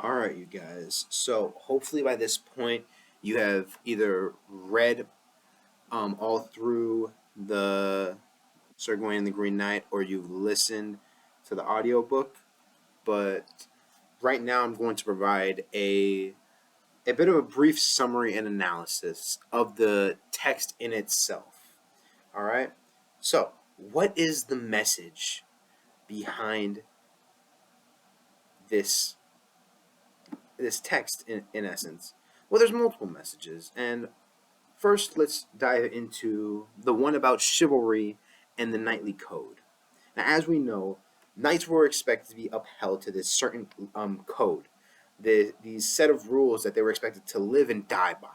All right, you guys. So hopefully by this point you have either read all through the Sir Gawain and the Green Knight, or you've listened to the audiobook. But right now I'm going to provide a bit of a brief summary and analysis of the text in itself. All right. So what is the message behind this this text in essence? Well, there's multiple messages, and first, let's dive into the one about chivalry and the knightly code. Now, as we know, knights were expected to be upheld to this certain code, these set of rules that they were expected to live and die by.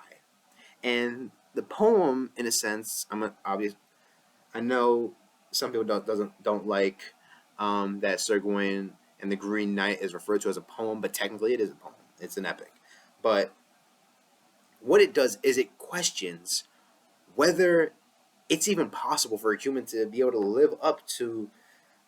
And the poem, in a sense, I know some people don't like that Sir Gawain and the Green Knight is referred to as a poem, but technically it is a poem. It's an epic. But what it does is it questions whether it's even possible for a human to be able to live up to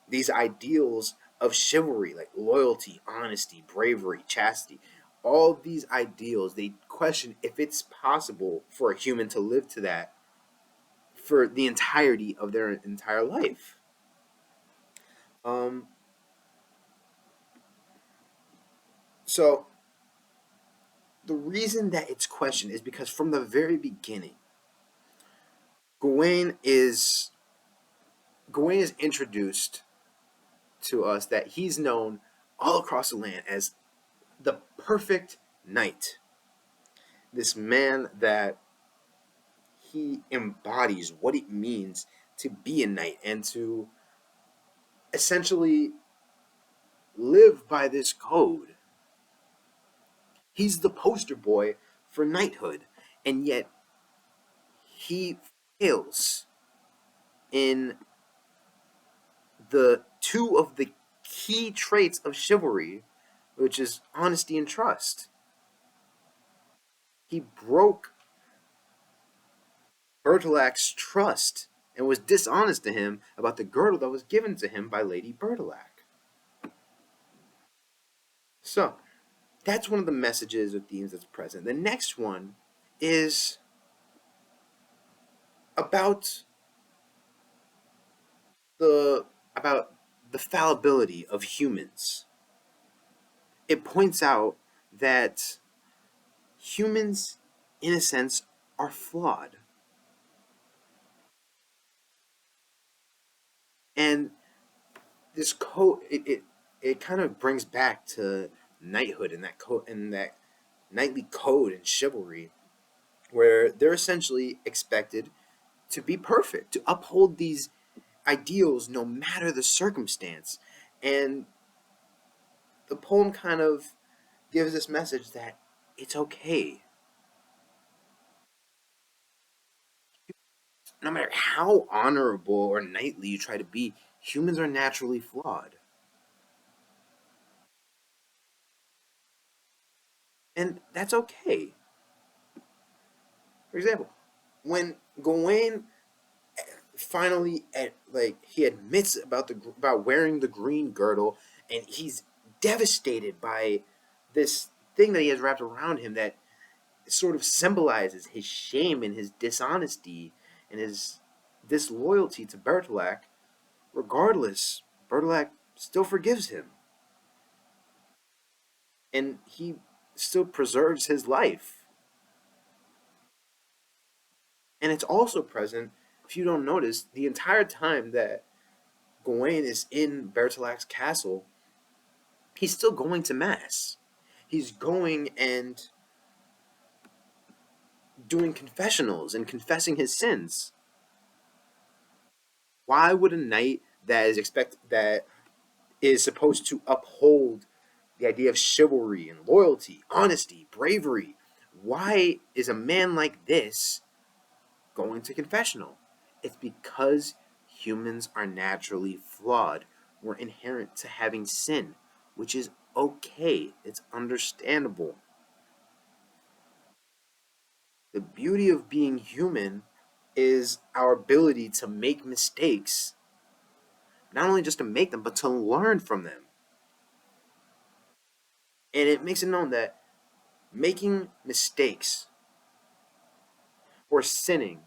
these ideals of chivalry, like loyalty, honesty, bravery, chastity. All these ideals, they question if it's possible for a human to live to that for the entirety of their entire life. Um, so the reason that it's questioned is because from the very beginning, Gawain is Gawain is introduced to us that he's known all across the land as the perfect knight. This man that he embodies what it means to be a knight and to essentially live by this code. He's the poster boy for knighthood, and yet he fails in the two of the key traits of chivalry, which is honesty and trust. He broke Bertilac's trust and was dishonest to him about the girdle that was given to him by Lady Bertilac. So, that's one of the messages or themes that's present. The next one is about the about the fallibility of humans. It points out that humans, in a sense, are flawed. And this code it kind of brings back to knighthood and that knightly code and chivalry, where they're essentially expected to be perfect, to uphold these ideals no matter the circumstance. And the poem kind of gives this message that it's okay. No matter how honorable or knightly you try to be, humans are naturally flawed. And that's okay. For example, when Gawain finally he admits about wearing the green girdle, and he's devastated by this thing that he has wrapped around him that sort of symbolizes his shame and his dishonesty and his disloyalty to Bertilac. Regardless, Bertilac still forgives him, and he still preserves his life. And it's also present, if you don't notice, the entire time that Gawain is in Bertilac's castle, he's still going to mass. He's going and doing confessionals and confessing his sins. Why would a knight that is supposed to uphold the idea of chivalry and loyalty, honesty, bravery, why is a man like this going to confessional? It's because humans are naturally flawed. We're inherent to having sin, which is okay. It's understandable. The beauty of being human is our ability to make mistakes, not only just to make them, but to learn from them. And it makes it known that making mistakes or sinning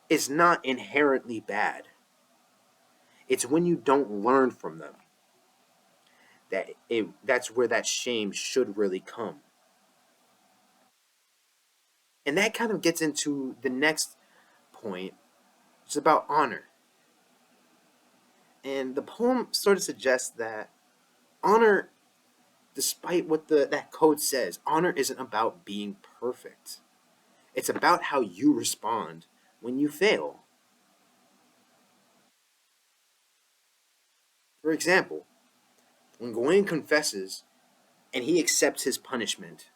is not inherently bad. It's when you don't learn from them that's where that shame should really come. And that kind of gets into the next point. It's about honor. And the poem sort of suggests that honor, despite what that code says, honor isn't about being perfect. It's about how you respond when you fail. For example, when Gawain confesses and he accepts his punishment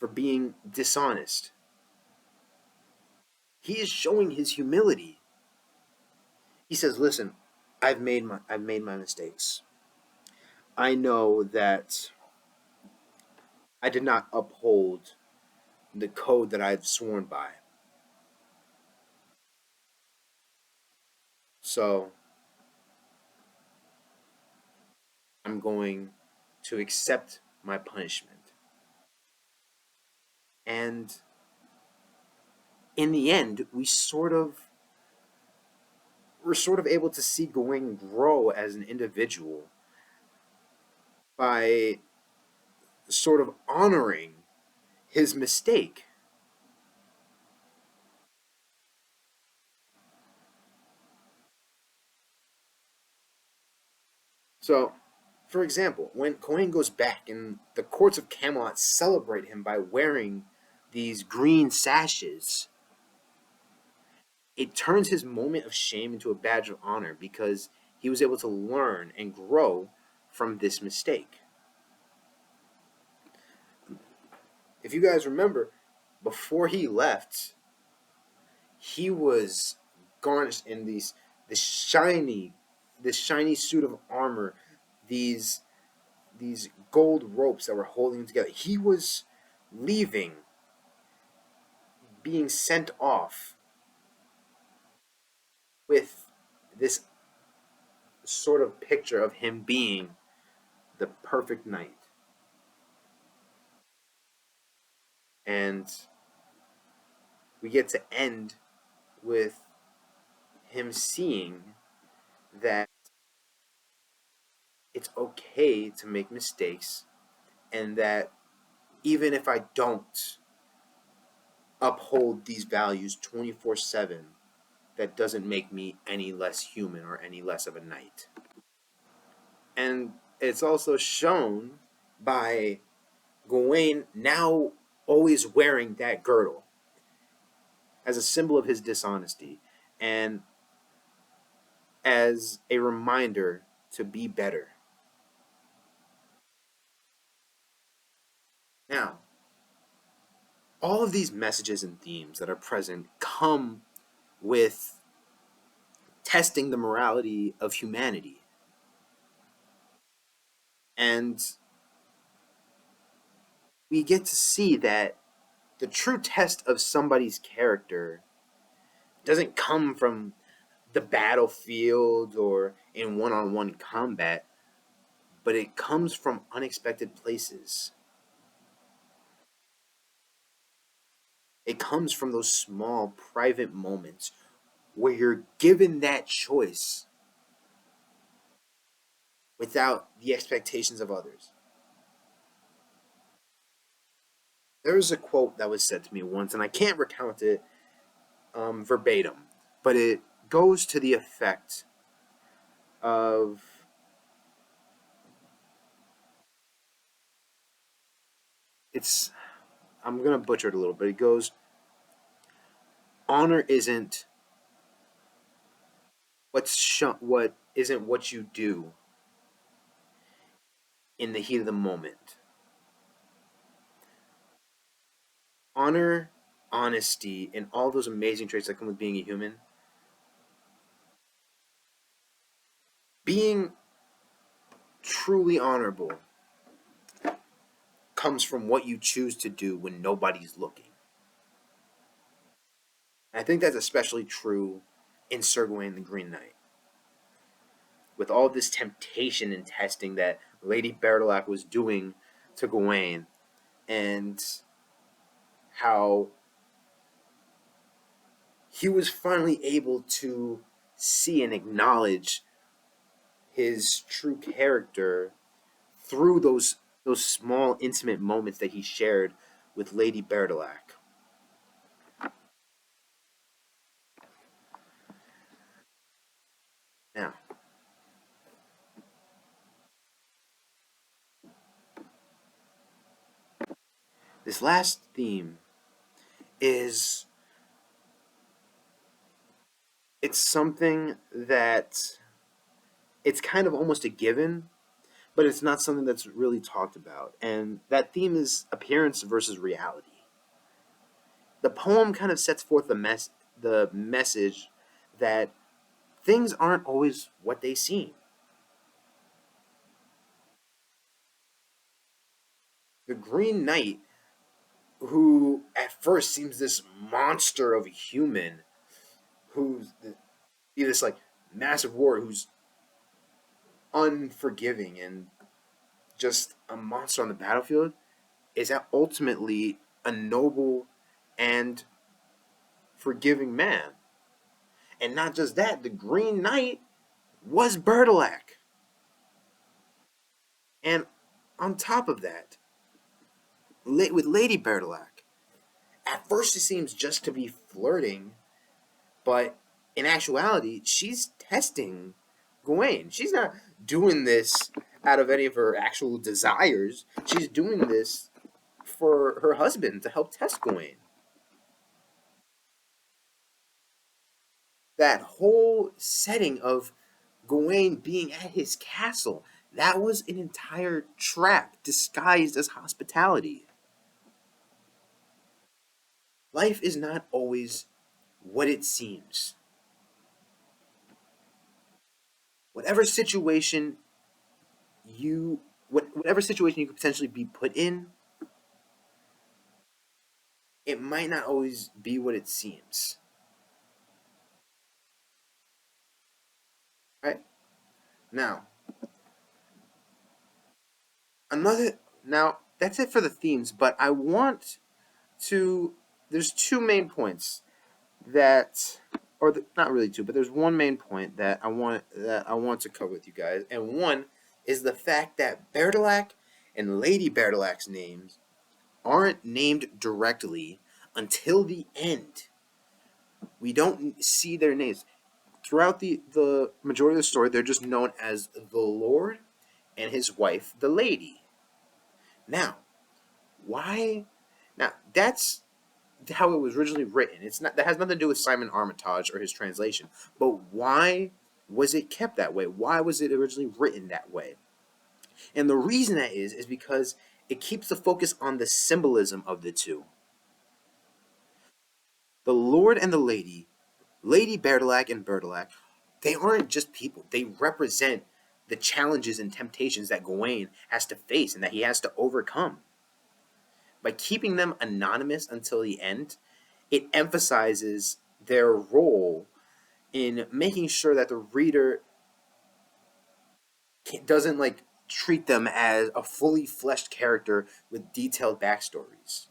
for being dishonest, he is showing his humility. He says, "Listen, I've made my mistakes. I know that I did not uphold the code that I've sworn by. So I'm going to accept my punishment." And in the end, we're sort of able to see Gawain grow as an individual by sort of honoring his mistake. So, for example, when Gawain goes back and the courts of Camelot celebrate him by wearing these green sashes, it turns his moment of shame into a badge of honor because he was able to learn and grow from this mistake. If you guys remember, before he left, he was garnished in this shiny this shiny suit of armor, these these gold ropes that were holding him together. He was leaving, being sent off with this sort of picture of him being the perfect knight. And we get to end with him seeing that it's okay to make mistakes, and that even if I don't uphold these values 24/7, that doesn't make me any less human or any less of a knight. And it's also shown by Gawain now always wearing that girdle as a symbol of his dishonesty and as a reminder to be better. Now, all of these messages and themes that are present come with testing the morality of humanity. And we get to see that the true test of somebody's character doesn't come from the battlefield or in one on one combat, but it comes from unexpected places. It comes from those small private moments where you're given that choice without the expectations of others. There was a quote that was said to me once, and I can't recount it verbatim, but it goes to the effect of it's I'm gonna butcher it a little, but it goes, honor isn't what isn't what you do in the heat of the moment. Honor, honesty, and all those amazing traits that come with being a human, being truly honorable comes from what you choose to do when nobody's looking. And I think that's especially true in Sir Gawain the Green Knight. with all this temptation and testing that Lady Bertilac was doing to Gawain, and how he was finally able to see and acknowledge his true character through those small intimate moments that he shared with Lady Bertilac. Now, this last theme is it's something that it's kind of almost a given, but it's not something that's really talked about. And that theme is appearance versus reality. The poem kind of sets forth the message that things aren't always what they seem. The Green Knight, who at first seems this monster of a human, who's this like massive warrior who's unforgiving and just a monster on the battlefield, is ultimately a noble and forgiving man. And not just that, the Green Knight was Bertilac. And on top of that, with Lady Bertilac, at first it seems just to be flirting, but in actuality, she's testing Gawain. She's not doing this out of any of her actual desires. She's doing this for her husband to help test Gawain. That whole setting of Gawain being at his castle, that was an entire trap disguised as hospitality. Life is not always what it seems. Whatever situation whatever situation you could potentially be put in, it might not always be what it seems. Right? Now, another now that's it for the themes, but I want to there's two main points that not really two, but there's one main point that I want to cover with you guys. And one is the fact that Bertilac and Lady Bertilac's names aren't named directly until the end. We don't see their names. Throughout the majority of the story, they're just known as the Lord and his wife, the Lady. Now, why? Now, that's how it was originally written. It's not that has nothing to do with Simon Armitage or his translation. But why was it kept that way? Why was it originally written that way? And the reason that is because it keeps the focus on the symbolism of the two. The Lord and the Lady, Lady Bertilac and Bertilac, they aren't just people. They represent the challenges and temptations that Gawain has to face and that he has to overcome. By keeping them anonymous until the end, it emphasizes their role in making sure that the reader doesn't like treat them as a fully fleshed character with detailed backstories.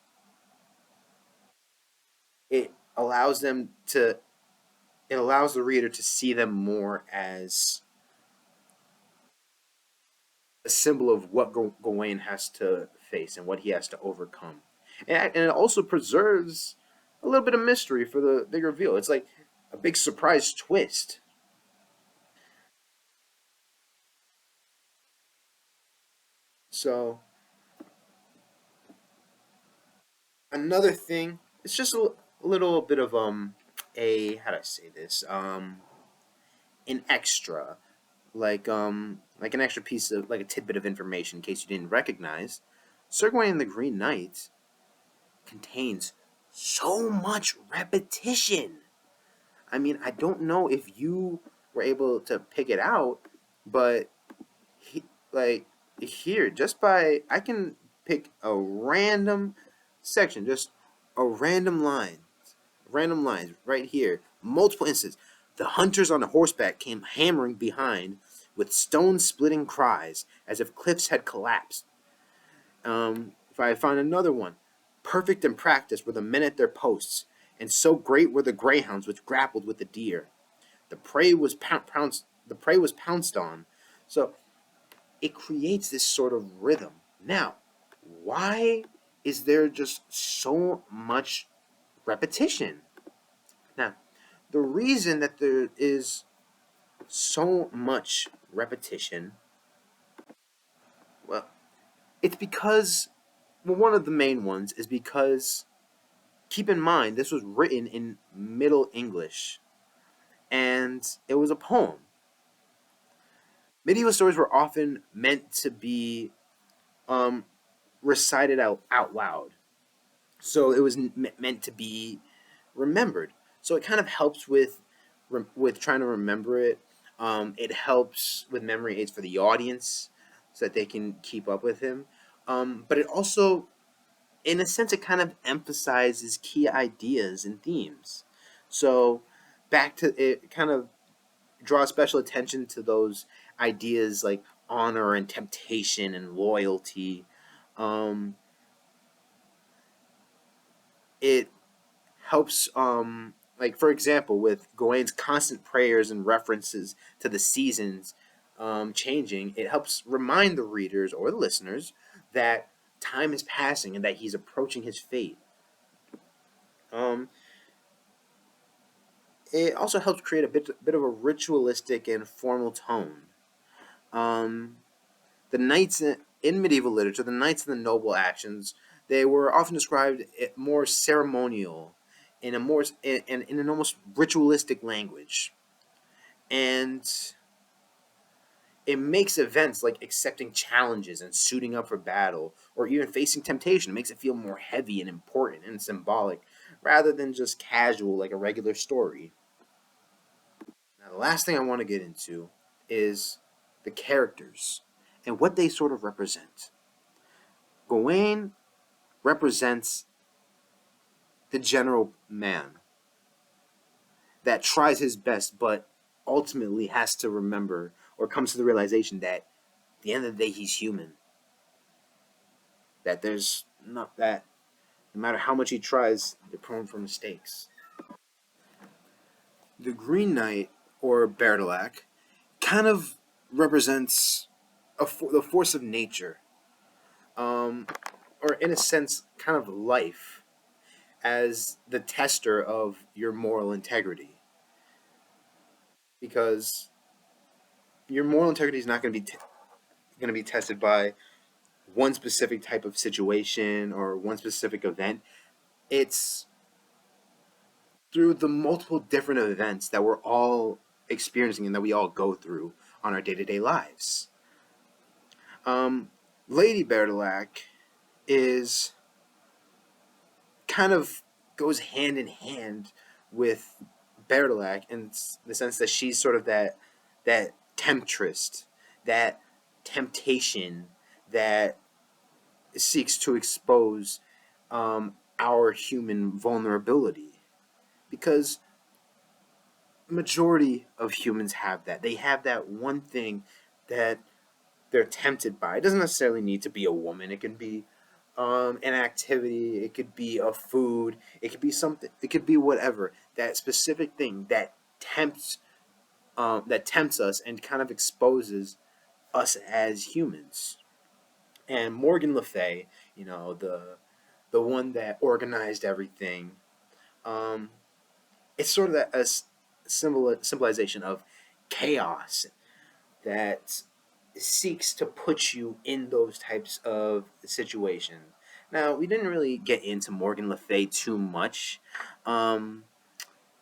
It allows them to it allows the reader to see them more as a symbol of what Gawain has to face and what he has to overcome. And it also preserves a little bit of mystery for the big reveal. It's like a big surprise twist. So another thing, it's just a little bit of a how do I say this an extra like an extra piece of like a tidbit of information in case you didn't recognize. Sir Gawain and the Green Knight contains so much repetition. I mean, I don't know if you were able to pick it out, but he, like here, just by I can pick a random section, just a random lines right here, multiple instances. The hunters on the horseback came hammering behind. with stone splitting cries, as if cliffs had collapsed. If I find another one, perfect in practice were the men at their posts, and so great were the greyhounds which grappled with the deer. The prey was pounced on. So it creates this sort of rhythm. Now, why is there just so much repetition? Now, the reason that there is so much repetition, well, it's because, well, one of the main ones is because, keep in mind, this was written in Middle English and it was a poem. Medieval stories were often meant to be um, recited out loud. So it was meant to be remembered. So it kind of helps with trying to remember it. It helps with memory aids for the audience so that they can keep up with him. But it also, in a sense, it kind of emphasizes key ideas and themes. So back to it, kind of draws special attention to those ideas like honor and temptation and loyalty. Um, it helps like for example with Gawain's constant prayers and references to the seasons changing, it helps remind the readers or the listeners that time is passing and that he's approaching his fate. Um, it also helps create a bit of a ritualistic and formal tone. Um, the knights in medieval literature, the knights and the noble actions, they were often described more ceremonial, in a more in an almost ritualistic language, and it makes events like accepting challenges and suiting up for battle, or even facing temptation. It makes it feel more heavy and important and symbolic, rather than just casual like a regular story. Now, the last thing I want to get into is the characters and what they sort of represent. Gawain represents the general man that tries his best, but ultimately has to remember or comes to the realization that at the end of the day, he's human. That there's not that no matter how much he tries, they're prone for mistakes. The Green Knight, or Berdalac, kind of represents the force of nature, um, or in a sense, kind of life, as the tester of your moral integrity. Because your moral integrity is not going to be tested by one specific type of situation or one specific event. It's through the multiple different events that we're all experiencing and that we all go through on our day to day lives. Um, Lady Berdalac is kind of goes hand in hand with Berdalac in the sense that she's sort of that temptress, that temptation that seeks to expose our human vulnerability, because majority of humans have that. They have that one thing that they're tempted by. It doesn't necessarily need to be a woman. It can be an activity. It could be a food. It could be something. It could be whatever. That specific thing that tempts us and kind of exposes us as humans. And Morgan Le Fay, the one that organized everything, um, it's sort of a symbolization of chaos that seeks to put you in those types of situations. Now, we didn't really get into Morgan Le Fay too much. Um,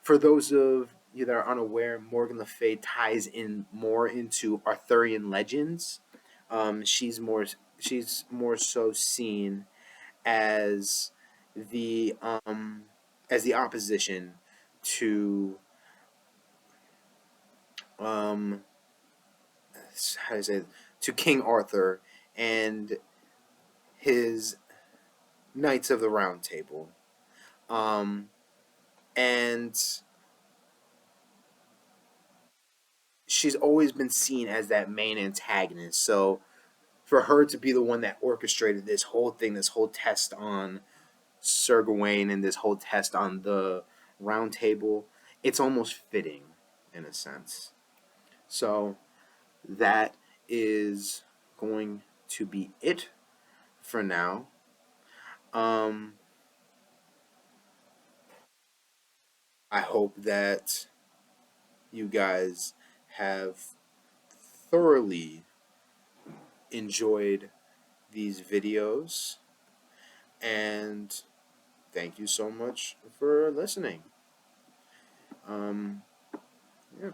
for those of you that are unaware, Morgan Le Fay ties in more into Arthurian legends. She's more so seen as the um, as the opposition to um, how do I say it? To King Arthur and his Knights of the Round Table. Um, and she's always been seen as that main antagonist. So for her to be the one that orchestrated this whole thing, this whole test on Sir Gawain and this whole test on the Round Table, it's almost fitting in a sense. So that is going to be it for now. Um, I hope that you guys have thoroughly enjoyed these videos, and thank you so much for listening. Um, yeah.